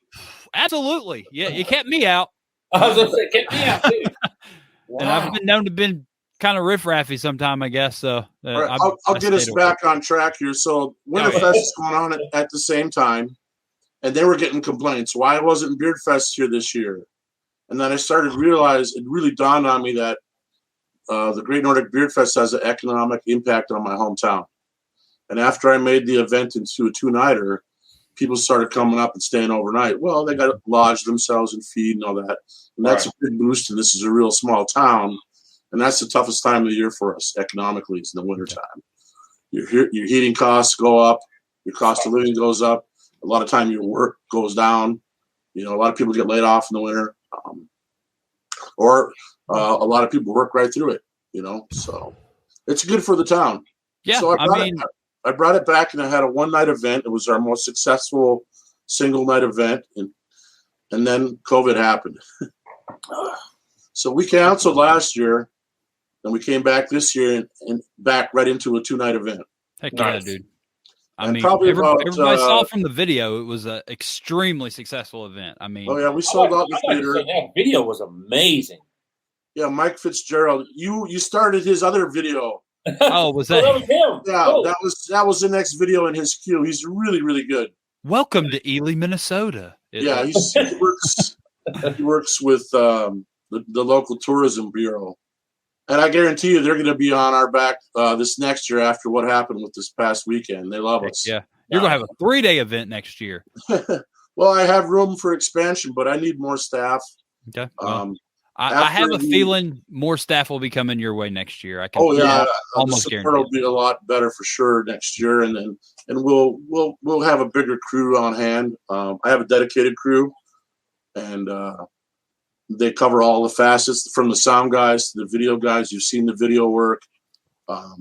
Absolutely. Yeah, you kept me out. I was going to say, kept me out too. Wow. And I've been known to be kind of riffraffy sometime, I guess. So right, I'll get us back on track here. So Winterfest is going on at the same time, and they were getting complaints. Why wasn't Beardfest here this year? And then I started to realize, it really dawned on me that the Great Nordic Beardfest has an economic impact on my hometown. And after I made the event into a 2-nighter, people started coming up and staying overnight. Well, they got to lodge themselves and feed and all that. And that's a big boost, and this is a real small town. And that's the toughest time of the year for us economically, is in the wintertime. Your heating costs go up. Your cost of living goes up. A lot of time your work goes down. A lot of people get laid off in the winter. Or a lot of people work right through it, So it's good for the town. Yeah, so I brought it back, and I had a 1-night event. It was our most successful single-night event, and then COVID happened. So we canceled last year, and we came back this year and back right into a 2-night event. Heck yeah, dude. I And mean, probably about, everybody saw from the video, it was an extremely successful event. I mean, oh yeah, we sold out the I'd like to theater. say that video was amazing. Yeah, Mike Fitzgerald. You started his other video. oh, was that? that was him. Yeah, Cool. that was the next video in his queue. He's really, really good. Welcome to Ely, Minnesota. Yeah, he works with the local tourism bureau, and I guarantee you they're going to be on our back this next year after what happened with this past weekend. They love us. Yeah, you're gonna have a 3-day event next year. Well, I have room for expansion, but I need more staff. Okay. Well, I have a feeling more staff will be coming your way next year. I can. Almost the support guarantee. will be a lot better for sure next year, and we'll have a bigger crew on hand. I have a dedicated crew, and they cover all the facets from the sound guys to the video guys. You've seen the video work. I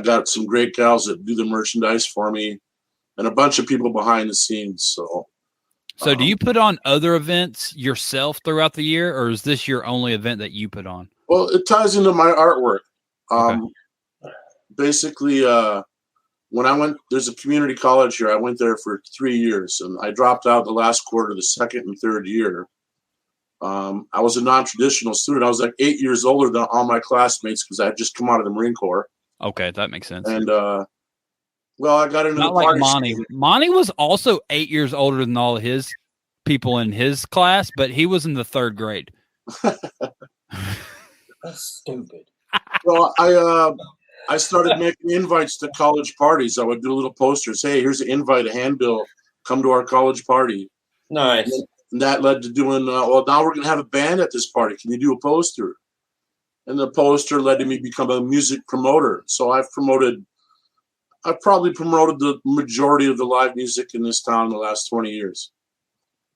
got some great gals that do the merchandise for me, and a bunch of people behind the scenes. So do you put on other events yourself throughout the year, or is this your only event that you put on? Well, it ties into my artwork. Okay. Basically, when I went, there's a community college here. I went there for 3 years, and I dropped out the last quarter, the second and third year. I was a non-traditional student. I was like 8 years older than all my classmates because I had just come out of the Marine Corps. Okay, that makes sense. And I got into not the like Monty. Monty was also 8 years older than all of his people in his class, but he was in the 3rd grade. That's stupid. Well, I started making invites to college parties. I would do little posters. Hey, here's an invite, a handbill. Come to our college party. Nice. And that led to doing, now we're going to have a band at this party. Can you do a poster? And the poster led to me become a music promoter. So I've probably promoted the majority of the live music in this town in the last 20 years.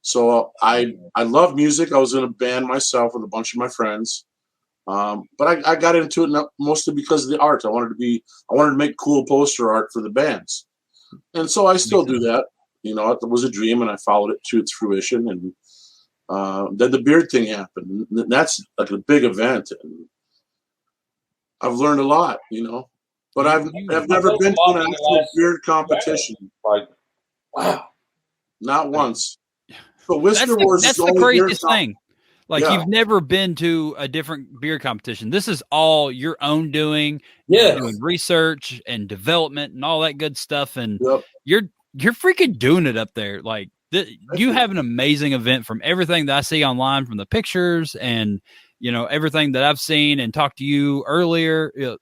So I love music. I was in a band myself with a bunch of my friends. But I got into it mostly because of the art. I wanted to make cool poster art for the bands. And so I still do that. It was a dream, and I followed it to its fruition. And then the beard thing happened. And that's like a big event. And I've learned a lot, But I've never been to an actual beard competition. Like, wow. Not once. But Whisker Wars that's is the only craziest thing. Like, Yeah. you've never been to a different beer competition. This is all your own doing. Yes. You're doing research and development and all that good stuff. And Yep. you're freaking doing it up there. Like, you have an amazing event from everything that I see online, from the pictures and, everything that I've seen and talked to you earlier.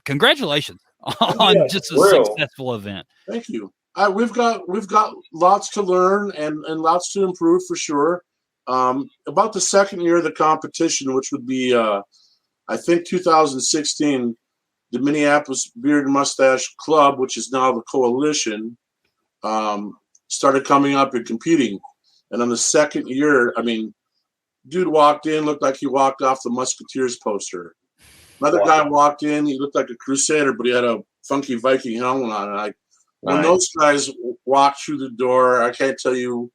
Congratulations on just a successful event. Thank you. We've got lots to learn and lots to improve for sure. About the second year of the competition, which would be, I think 2016, the Minneapolis Beard and Mustache Club, which is now the Coalition, started coming up and competing. And on the second year, dude walked in, looked like he walked off the Musketeers poster. Another guy walked in, he looked like a Crusader, but he had a funky Viking helmet on. And when those guys walked through the door, I can't tell you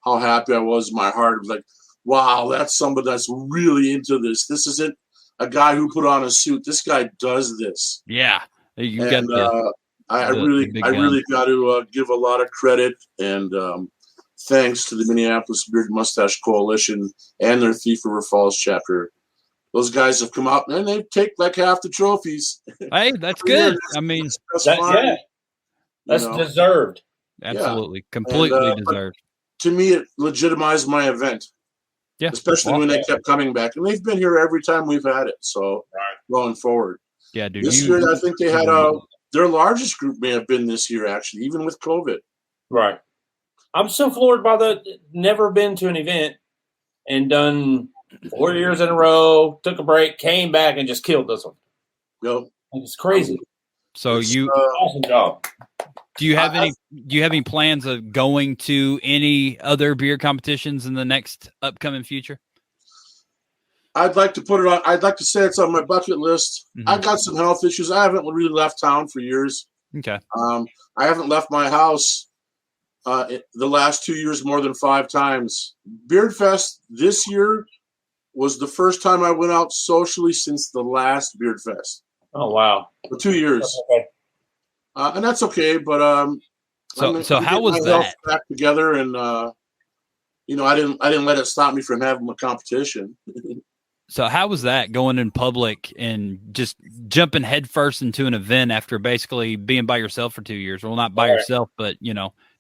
how happy I was in my heart. It was like, wow, that's somebody that's really into this. This isn't a guy who put on a suit. This guy does this. Yeah. I really got to give a lot of credit and thanks to the Minneapolis Beard and Mustache Coalition and their Thief River Falls chapter. Those guys have come out and they take like half the trophies. Hey, that's good. That's deserved. Absolutely. Yeah. Completely deserved. To me, it legitimized my event. Yeah. Especially when they kept coming back. And they've been here every time we've had it. So going forward. Yeah, dude. This year, I think they had their largest group may have been this year, actually, even with COVID. Right. I'm so floored by never been to an event and done 4 years in a row, took a break, came back, and just killed this one. Yep. It's crazy. So awesome job. Do you have any plans of going to any other beer competitions in the next upcoming future? I'd like to put it on. I'd like to say it's on my bucket list. Mm-hmm. I've got some health issues. I haven't really left town for years. Okay. I haven't left my house the last 2 years more than 5 times. Beardfest this year was the first time I went out socially since the last Beardfest. Oh, wow. For 2 years. Okay. And that's okay. But So how was my health that? back together, and I didn't let it stop me from having a competition. So how was that going in public and just jumping headfirst into an event after basically being by yourself for 2 years? Well, not by yourself, but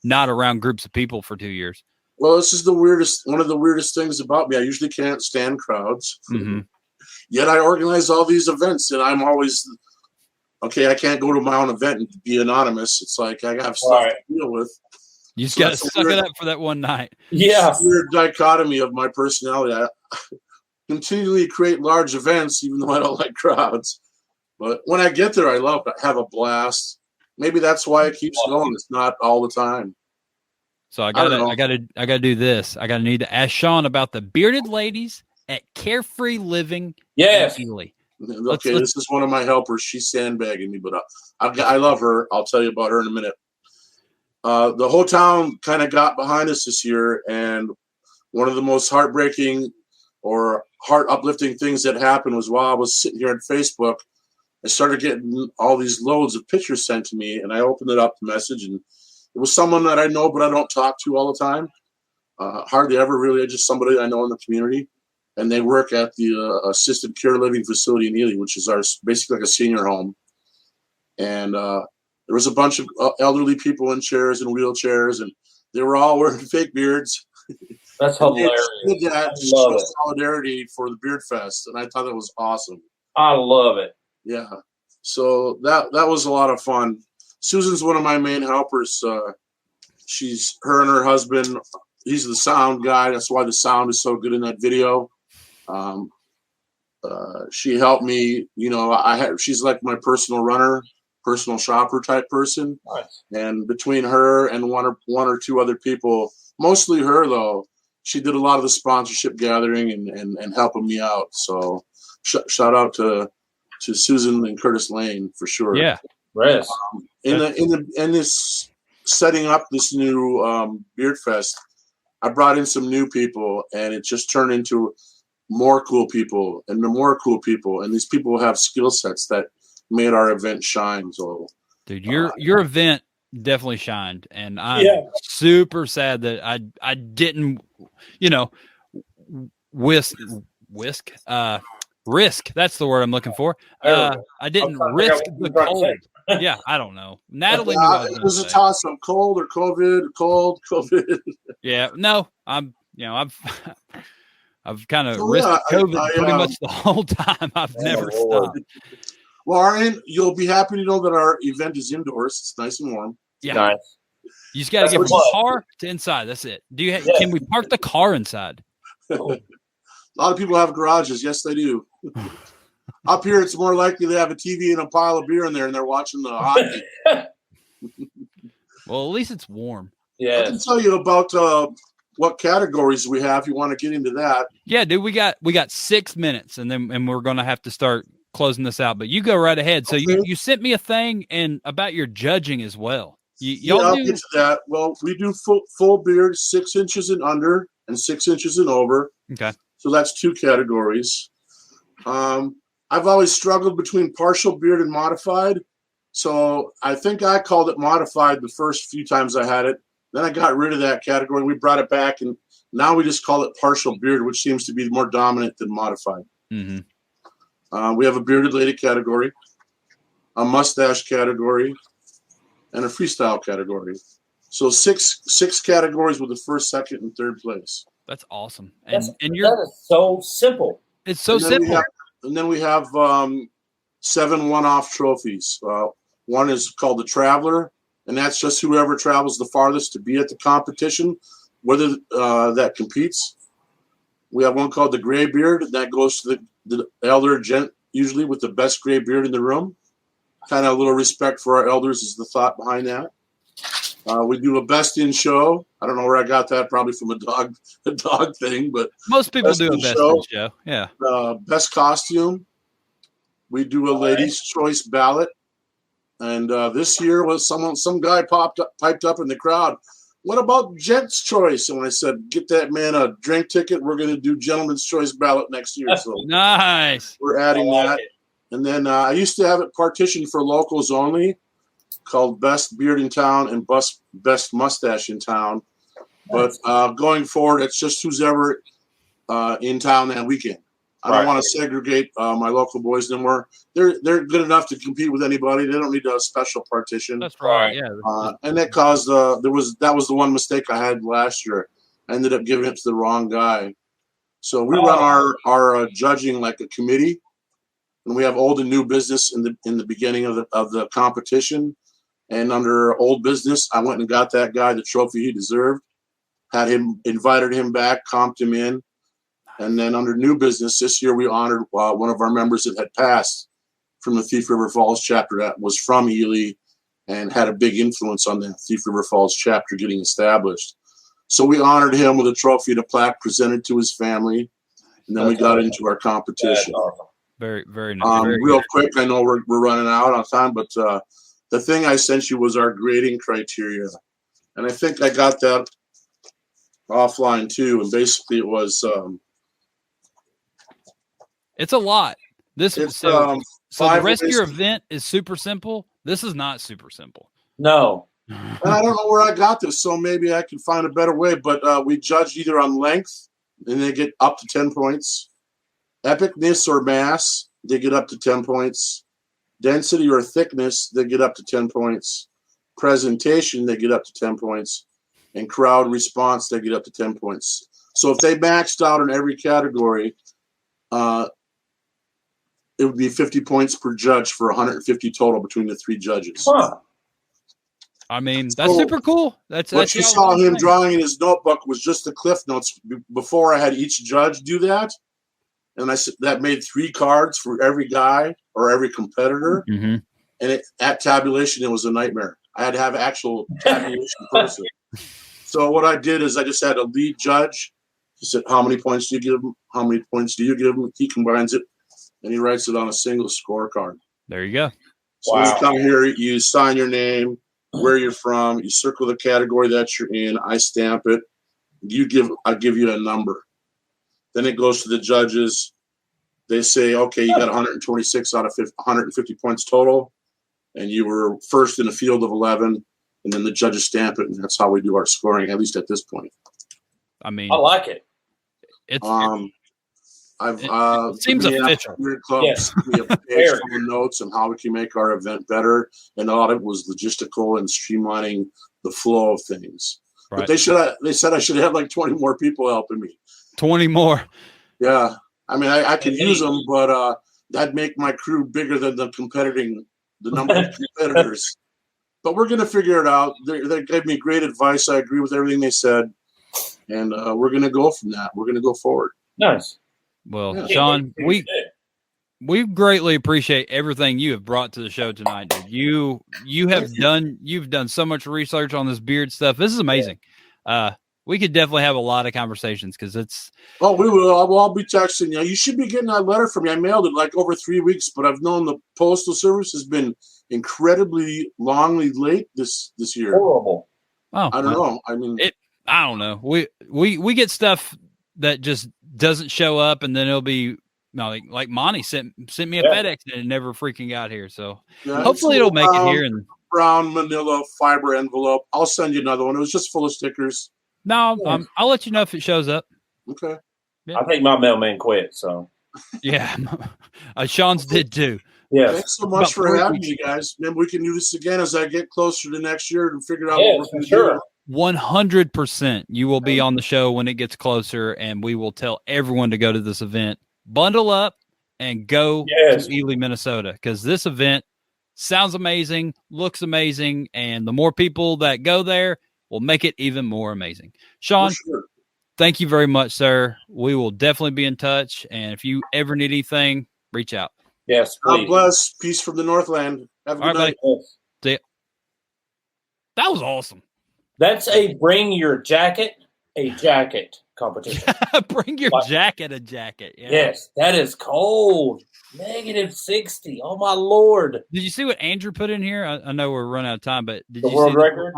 not around groups of people for 2 years. Well, this is one of the weirdest things about me. I usually can't stand crowds. Mm-hmm. Yet I organize all these events, and I'm always okay. I can't go to my own event and be anonymous. It's like I have stuff to deal with. You just got to suck it up for that one night. Yeah. Weird dichotomy of my personality. I continually create large events, even though I don't like crowds. But when I get there, I have a blast. Maybe that's why it keeps going. It's not all the time. So I gotta do this. I need to ask Shaun about the bearded ladies at Carefree Living. Yes. Okay, this is one of my helpers. She's sandbagging me, but I love her. I'll tell you about her in a minute. The whole town kind of got behind us this year, and one of the most heartbreaking or heart uplifting things that happened was while I was sitting here on Facebook, I started getting all these loads of pictures sent to me, and I opened it up, the message, and it was someone that I know but I don't talk to all the time. Hardly ever, really, just somebody I know in the community. And they work at the assisted care living facility in Ely, which is basically like a senior home. And there was a bunch of elderly people in chairs and wheelchairs, and they were all wearing fake beards. That's hilarious. They did that to show solidarity for the Beard Fest, and I thought that was awesome. I love it. Yeah. So that was a lot of fun. Susan's one of my main helpers. Her and her husband, he's the sound guy. That's why the sound is so good in that video. She helped me, she's like my personal runner, personal shopper type person. Nice. And between her and one or two other people, mostly her though, she did a lot of the sponsorship gathering and helping me out. So shout out to Susan and Curtis Lane for sure. Yeah. Rest. In this setting up this new Beard Fest, I brought in some new people, and it just turned into more cool people and more cool people, and these people have skill sets that made our event shine. So, dude, your event definitely shined, and I'm super sad that I didn't, risk. That's the word I'm looking for. I didn't risk the cold. Yeah, I don't know. Natalie knew it was a toss of cold or COVID, COVID. Yeah, no, I've kind of risked COVID pretty much the whole time. I've never stopped. Well, Arian, you'll be happy to know that our event is indoors. It's nice and warm. Yeah. Nice. You just got to get from car to inside. That's it. Can we park the car inside? A lot of people have garages. Yes, they do. Up here, it's more likely they have a TV and a pile of beer in there, and they're watching the hockey. Well, at least it's warm. Yeah. I can tell you about what categories we have. If you want to get into that? Yeah, dude. We got 6 minutes, and we're gonna have to start closing this out. But you go right ahead. So you sent me a thing and about your judging as well. I'll get to that. Well, we do full beard, 6 inches and under, and 6 inches and over. Okay. So that's 2 categories. I've always struggled between partial beard and modified. So I think I called it modified the first few times I had it. Then I got rid of that category. We brought it back, and now we just call it partial beard, which seems to be more dominant than modified. Mm-hmm. We have a bearded lady category, a mustache category, and a freestyle category. So six categories with the first, second, and third place. That awesome. That is so simple. It's so simple. And then we have 7 one-off trophies. One is called the Traveler, and that's just whoever travels the farthest to be at the competition, whether that competes. We have one called the Gray Beard, and that goes to the elder gent, usually with the best gray beard in the room. Kind of a little respect for our elders is the thought behind that. We do a best in show. I don't know where I got that, probably from a dog thing, but most people do a best in show. Yeah. Best costume. We do a ladies' choice ballot, and this year was some guy piped up in the crowd. What about gents' choice? And when I said, get that man a drink ticket, we're going to do gentleman's choice ballot next year. So nice. We're adding that. And then I used to have it partitioned for locals only. called Best Beard in Town and Best Mustache in Town. But going forward, it's just who's ever in town that weekend. I don't want to segregate my local boys anymore. They're good enough to compete with anybody. They don't need a special partition. That's right. Yeah. And that caused that was the one mistake I had last year. I ended up giving it to the wrong guy. So we run our judging like a committee, and we have old and new business in the beginning of the competition. And under old business, I went and got that guy the trophy he deserved. Invited him back, comped him in. And then under new business, this year we honored one of our members that had passed from the Thief River Falls chapter that was from Ely and had a big influence on the Thief River Falls chapter getting established. So we honored him with a trophy and a plaque presented to his family. And then we got into our competition. Awesome. Very, very nice. Real quick, I know we're running out on time, but the thing I sent you was our grading criteria. And I think I got that offline too. And basically it was... it's a lot. So the rest of your event is super simple. This is not super simple. No. And I don't know where I got this, so maybe I can find a better way. But we judged either on length, and they get up to 10 points. Epicness or mass, they get up to 10 points. Density or thickness, they get up to 10 points. Presentation, they get up to 10 points. And crowd response, they get up to 10 points. So if they maxed out in every category, it would be 50 points per judge for 150 total between the three judges. Huh. I mean, that's super cool. What you saw him drawing in his notebook was just the cliff notes before I had each judge do that. And that made 3 cards for every guy or every competitor. Mm-hmm. And at tabulation, it was a nightmare. I had to have actual tabulation person. So what I did is I just had a lead judge. He said, how many points do you give him? How many points do you give him? He combines it, and he writes it on a single scorecard. There you go. So you come here, you sign your name, where you're from, you circle the category that you're in, I stamp it, I give you a number. Then it goes to the judges. They say, okay, you got 126 out of 150 points total, and you were first in a field of 11, and then the judges stamp it, and that's how we do our scoring, at least at this point. I mean, I like it. It seems official. Yes. We have page full of notes on how we can make our event better, and a lot of it was logistical and streamlining the flow of things. Right. But they said I should have like 20 more people helping me. 20 more. Yeah, I mean I could use them, but that'd make my crew bigger than the number of competitors. But we're gonna figure it out. They gave me great advice. I agree with everything they said, and we're gonna go from that. We're gonna go forward. Nice. Well, Shaun, we greatly appreciate everything you have brought to the show tonight, dude. You've done so much research on this beard stuff. This is amazing. We could definitely have a lot of conversations because it's. Oh, we will. I'll be texting you. You should be getting that letter from me. I mailed it like over 3 weeks, but I've known the postal service has been incredibly longly late this year. Horrible. Oh, I don't know. I mean, I don't know. We get stuff that just doesn't show up, and then it'll be like Monty sent me a FedEx and it never freaking got here. So hopefully it'll make it here. And brown manila fiber envelope. I'll send you another one. It was just full of stickers. No, I'll let you know if it shows up. Okay. Yeah. I think my mailman quit. So yeah, Shaun's did too. Yeah. Thanks so much for having me, guys. Maybe we can do this again as I get closer to next year and figure out what we're going to do. 100%. You will be on the show when it gets closer, and we will tell everyone to go to this event. Bundle up and go to Ely, Minnesota, because this event sounds amazing, looks amazing, and the more people that go there will make it even more amazing. Shaun, thank you very much, sir. We will definitely be in touch, and if you ever need anything, reach out. Yes, please. God bless. Peace from the Northland. Have a good night. See ya. That was awesome. That's a bring your jacket competition. Bring your jacket a jacket. Yeah. Yes, that is cold. -60. Oh, my Lord. Did you see what Andrew put in here? I know we're running out of time, but did the you world see record?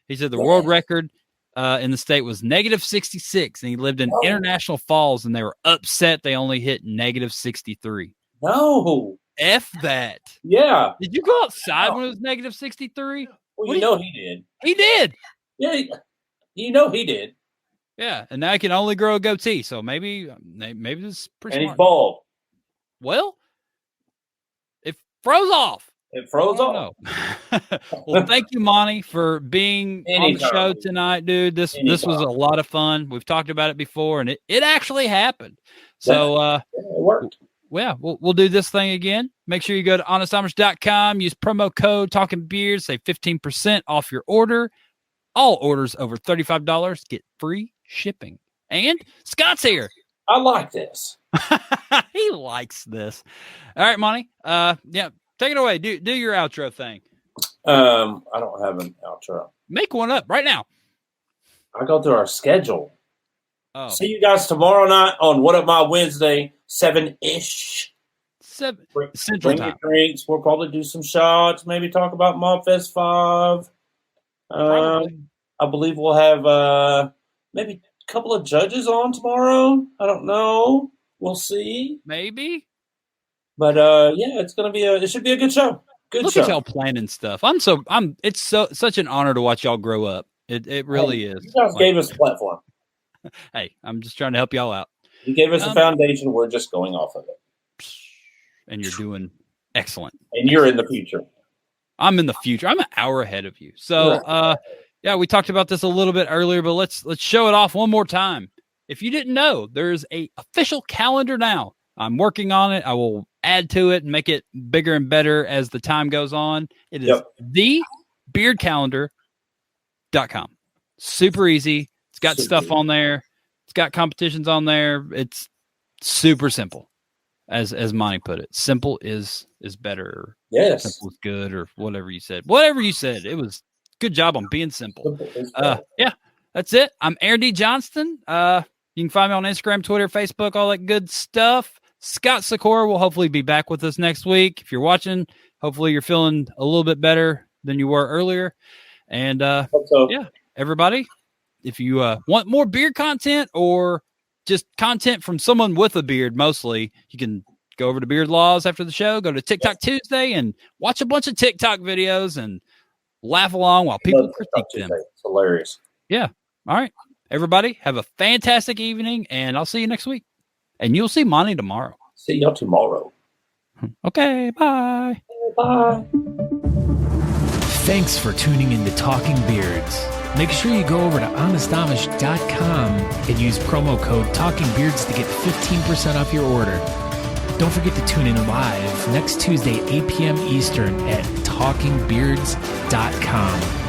He said the world record in the state was -66, and he lived in International Falls, and they were upset they only hit -63. No. F that. Yeah. Did you go outside when it was negative 63? Well, you know he did. He did. Yeah, you know he did. Yeah, and now he can only grow a goatee, so maybe this is pretty And smart. he's bald. Well, it froze off. It froze off. Well, thank you, Monty, for being on the show tonight, dude. This was a lot of fun. We've talked about it before, and it actually happened. So it worked. Yeah, we'll do this thing again. Make sure you go to honestamish.com, use promo code Talking Beards, save 15% off your order. All orders over $35 get free shipping. And Scott's here. I like this. He likes this. All right, Monty. Yeah, take it away. Do your outro thing. I don't have an outro. Make one up right now. I go through our schedule. Oh. See you guys tomorrow night on What Up My Wednesday, 7-ish. 7 Central Bring Time. your drinks. We'll probably do some shots. Maybe talk about Mobfest 5. I believe we'll have maybe a couple of judges on tomorrow. I don't know. We'll see. Maybe. But yeah, it should be a good show. Look at y'all planning stuff. It's such an honor to watch y'all grow up. It really is. You guys gave us a platform. Hey, I'm just trying to help y'all out. You gave us a foundation. We're just going off of it. And you're doing excellent. And you're in the future. I'm in the future. I'm an hour ahead of you. So, yeah, we talked about this a little bit earlier, but let's show it off one more time. If you didn't know, there's a official calendar now. I'm working on it. I will add to it and make it bigger and better as the time goes on. It is thebeardcalendar.com. Super easy. It's got stuff on there. It's got competitions on there. It's super simple, as Monty put it. Simple is better. Yes. Simple is good, or whatever you said. Whatever you said. It was good job on being simple. Yeah, that's it. I'm Aaron D. Johnston. You can find me on Instagram, Twitter, Facebook, all that good stuff. Scott Sykora will hopefully be back with us next week. If you're watching, hopefully you're feeling a little bit better than you were earlier. And yeah, everybody, if you want more beard content or just content from someone with a beard, mostly, you can go over to Beard Laws after the show, go to TikTok Tuesday and watch a bunch of TikTok videos and laugh along while people critique them. It's hilarious. Yeah. All right. Everybody, have a fantastic evening, and I'll see you next week. And you'll see Monty tomorrow. See y'all tomorrow. Okay, bye. Bye. Thanks for tuning in to Talking Beards. Make sure you go over to honestamish.com and use promo code Talking Beards to get 15% off your order. Don't forget to tune in live next Tuesday, 8 p.m. Eastern at talkingbeards.com.